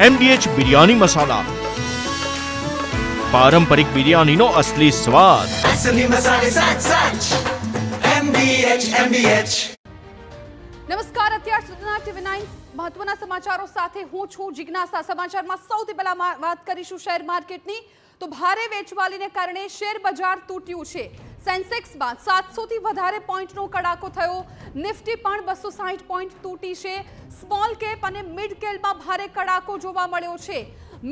MDH biryani મસાલા, પારંપરિક બિરયાનીનો અસલી સ્વાદ. असली मसाले साच साच MDH નમસ્કાર, અત્યાર સુધીના TV9 મહત્વના સમાચારો સાથે હું છું જિજ્ઞાસા. સમાચારમાં સૌથી પહેલા વાત કરીશું શેર માર્કેટની. તો ભારે વેચવાલીને કારણે શેર બજાર તૂટ્યું છે. સેન્સેક્સમાં 700 થી વધારે પોઈન્ટનો કડાકો થયો. નિફ્ટી પણ 260 પોઈન્ટ તૂટી છે. સ્મોલ કેપ અને મિડ કેપમાં ભારે કડાકો જોવા મળ્યો છે.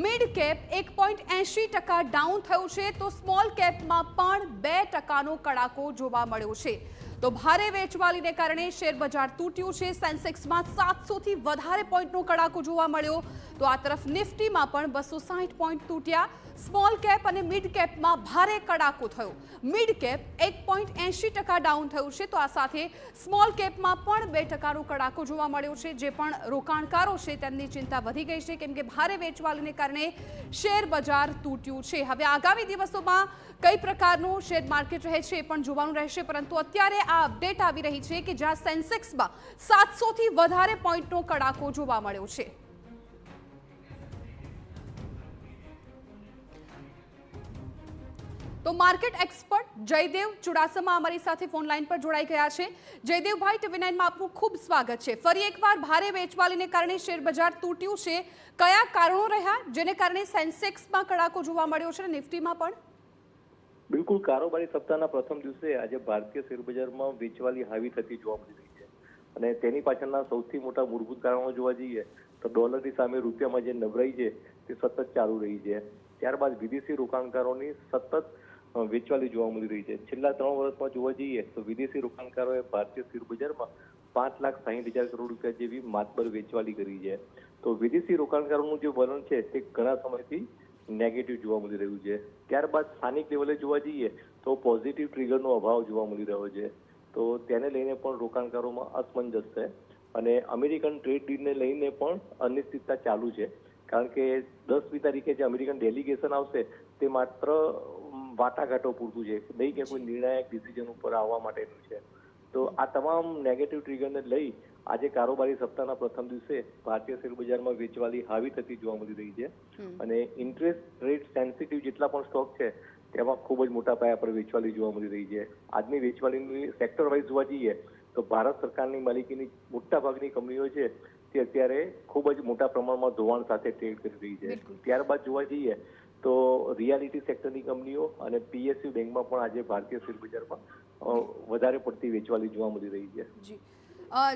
મિડ કેપ 1.80% ડાઉન થયું છે, તો સ્મોલ કેપમાં પણ 2%નો કડાકો જોવા મળ્યો છે. તો ભારે વેચવાલીને કારણે શેર બજાર તૂટ્યું છે. સેન્સેક્સમાં 700 થી વધારે પોઈન્ટનો કડાકો જોવા મળ્યો, તો આ તરફ નિફ્ટીમાં પણ 260 પોઈન્ટ તૂટ્યા. સ્મોલ કેપ અને મિડ કેપમાં ભારે કડાકો થયો. મિડ કેપ 1.80% ડાઉન થયું છે, તો આ સાથે સ્મોલ કેપમાં પણ 2%નો કડાકો જોવા મળ્યો છે. જે પણ રોકાણકારો છે તેમની ચિંતા વધી ગઈ છે, કેમ કે ભારે વેચવાલીને કારણે શેર બજાર તૂટ્યું છે. હવે આગામી દિવસોમાં કઈ પ્રકારનું શેર માર્કેટ રહે છે એ પણ જોવાનું રહેશે, પરંતુ અત્યારે આ અપડેટ આવી રહી છે કે જ્યાં સેન્સેક્સમાં 700 થી વધારે પોઈન્ટનો કડાકો જોવા મળ્યો છે. તો માર્કેટ એક્સપર્ટ જયદેવ ચુડાસમા અમારી સાથે ફોન લાઈન પર જોડાઈ ગયા છે. જયદેવભાઈ, TV9 માં આપનું ખૂબ સ્વાગત છે. ફરી એકવાર ભારે વેચવાલીને કારણે શેર બજાર તૂટ્યું છે. કયા કારણો રહ્યા જેને કારણે સેન્સેક્સમાં કડાકો જોવા મળ્યો છે અને નિફ્ટીમાં પણ? બિલકુલ, કારોબારી સપ્તાહના પ્રથમ દિવસે આજે ભારતીય શેરબજારમાં વેચવાલી હાવી થતી જોવા મળી રહી છે, અને તેની પાછળના સૌથી મોટા મૂળભૂત કારણો જોવા જઈએ તો ડોલરની સામે રૂપિયામાં જે નબળાઈ છે તે સતત ચાલુ રહી છે. ત્યારબાદ વિદેશી રોકાણકારોની સતત વેચવાલી જોવા મળી રહી છે. છેલ્લા 3 વર્ષમાં જોવા જઈએ તો વિદેશી રોકાણકારોએ ભારતીય શેરબજારમાં 5,60,000 કરોડ રૂપિયા જેવી માતબર વેચવાલી કરી છે. તો વિદેશી રોકાણકારોનું જે વલણ છે તે ઘણા સમયથી નેગેટિવ જોવા મળી રહ્યું છે. ત્યારબાદ સ્થાનિક લેવલે જોવા જઈએ તો પોઝિટિવ ટ્રિગરનો અભાવ જોવા મળી રહ્યો છે, તો તેને લઈને પણ રોકાણકારોમાં અસમંજસ છે. અને અમેરિકન ટ્રેડ ડીલને લઈને પણ અનિશ્ચિતતા ચાલુ છે, કારણ કે 10મી તારીખે જે અમેરિકન ડેલિગેશન આવશે તે માત્ર વાટાઘાટો પૂરતું છે, નહીં કે કોઈ નિર્ણાયક ડિસિઝન ઉપર આવવા માટેનું છે. તો આ તમામ નેગેટિવ ટ્રિગરને લઈ આજે કારોબારી સપ્તાહના પ્રથમ દિવસે ભારતીય શેરબજારમાં વેચવાલી હાવી થતી જોવા મળી રહી છે. અને ઇન્ટરેસ્ટ રેટ સેન્સિટિવ જેટલા પણ સ્ટોક છે તેમાં ખૂબ જ મોટા પાયા પર વેચવાલી જોવા મળી રહી છે. આજની વેચવાલીની સેક્ટર વાઇઝ જોવા જઈએ તો ભારત સરકારની માલિકીની મોટા ભાગની કંપનીઓ છે તે અત્યારે ખૂબ જ મોટા પ્રમાણમાં ધોવાણ સાથે ટ્રેડ કરી રહી છે. ત્યારબાદ જોવા જઈએ તો રિયાલિટી સેક્ટરની કંપનીઓ અને PSU બેંકમાં પણ આજે ભારતીય શેરબજારમાં વધારે પડતી વેચવાલી જોવા મળી રહી છે.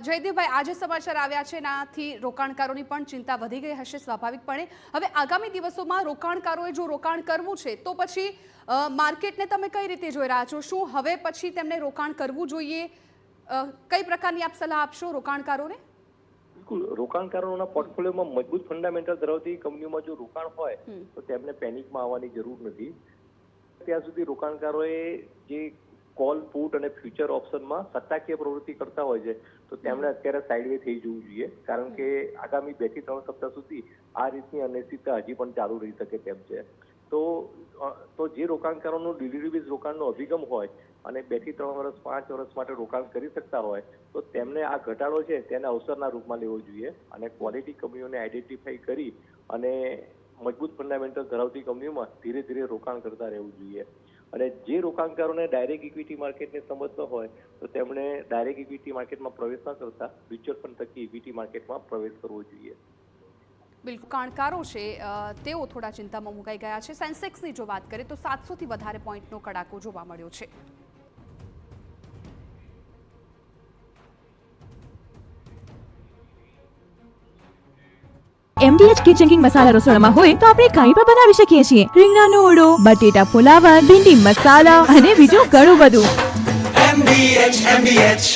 જયદેવભાઈ, આજે સમાચાર આવ્યા છે એનાથી રોકાણકારોની પણ ચિંતા વધી ગઈ હશે સ્વાભાવિકપણે. હવે આગામી દિવસોમાં રોકાણકારોએ જો રોકાણ કરવું છે તો પછી માર્કેટને તમે કઈ રીતે જોઈ રહ્યા છો? શું હવે પછી તેમને રોકાણ કરવું જોઈએ? કઈ પ્રકારની આપ સલાહ આપશો રોકાણકારોને? બિલકુલ, રોકાણકારોના પોર્ટફોલિયોમાં મજબૂત ફંડામેન્ટલ ધરાવતી કંપનીઓમાં જો રોકાણ હોય તો તેમને પેનિકમાં આવવાની જરૂર નથી. ત્યાં સુધી રોકાણકારોએ જે કોલ, પુટ અને ફ્યુચર ઓપ્શનમાં સટ્ટાકીય પ્રવૃત્તિ કરતા હોય છે તો તેમણે અત્યારે સાઇડવે થઈ જવું જોઈએ, કારણ કે આગામી 2 થી 3 સપ્તાહ સુધી આ રીતની અનિશ્ચિતતા હજી પણ ચાલુ રહી શકે તેમ છે. તો જે રોકાણકારોનું ડિલિવરી બેઝ રોકાણનો અભિગમ હોય અને 2 થી 3 વર્ષ 5 વર્ષ માટે રોકાણ કરી શકતા હોય તો તેમને આ ઘટાડો છે તેને અવસરના રૂપમાં લેવો જોઈએ અને ક્વોલિટી કંપનીઓને આઈડેન્ટિફાઈ કરી અને મજબૂત ફંડામેન્ટલ ધરાવતી કંપનીઓમાં ધીરે ધીરે રોકાણ કરતા રહેવું જોઈએ. અને જે રોકાણકારોને ડાયરેક્ટ ઇક્વિટી માર્કેટને સમજતો હોય તો તેમણે ડાયરેક્ટ ઇક્વિટી માર્કેટમાં પ્રવેશ ન કરતા મ્યુચ્યુઅલ ફંડ થકી ઇક્વિટી માર્કેટમાં પ્રવેશ કરવો જોઈએ. બિલકુલ, રોકાણકારો છે તેઓ થોડા ચિંતામાં મુકાઈ ગયા છે. સેન્સેક્સની જો વાત કરીએ તો 700 થી વધારે પોઈન્ટનો કડાકો જોવા મળ્યો છે. MDH કિચન કિંગ મસાલા રસોડામાં હોય તો આપણે કાંઈ પણ બનાવી શકીએ છીએ. રીંગણાનો ઓળો, બટેટા ફુલાવર, ભીંડી મસાલા અને બીજું ઘણું બધું. MDH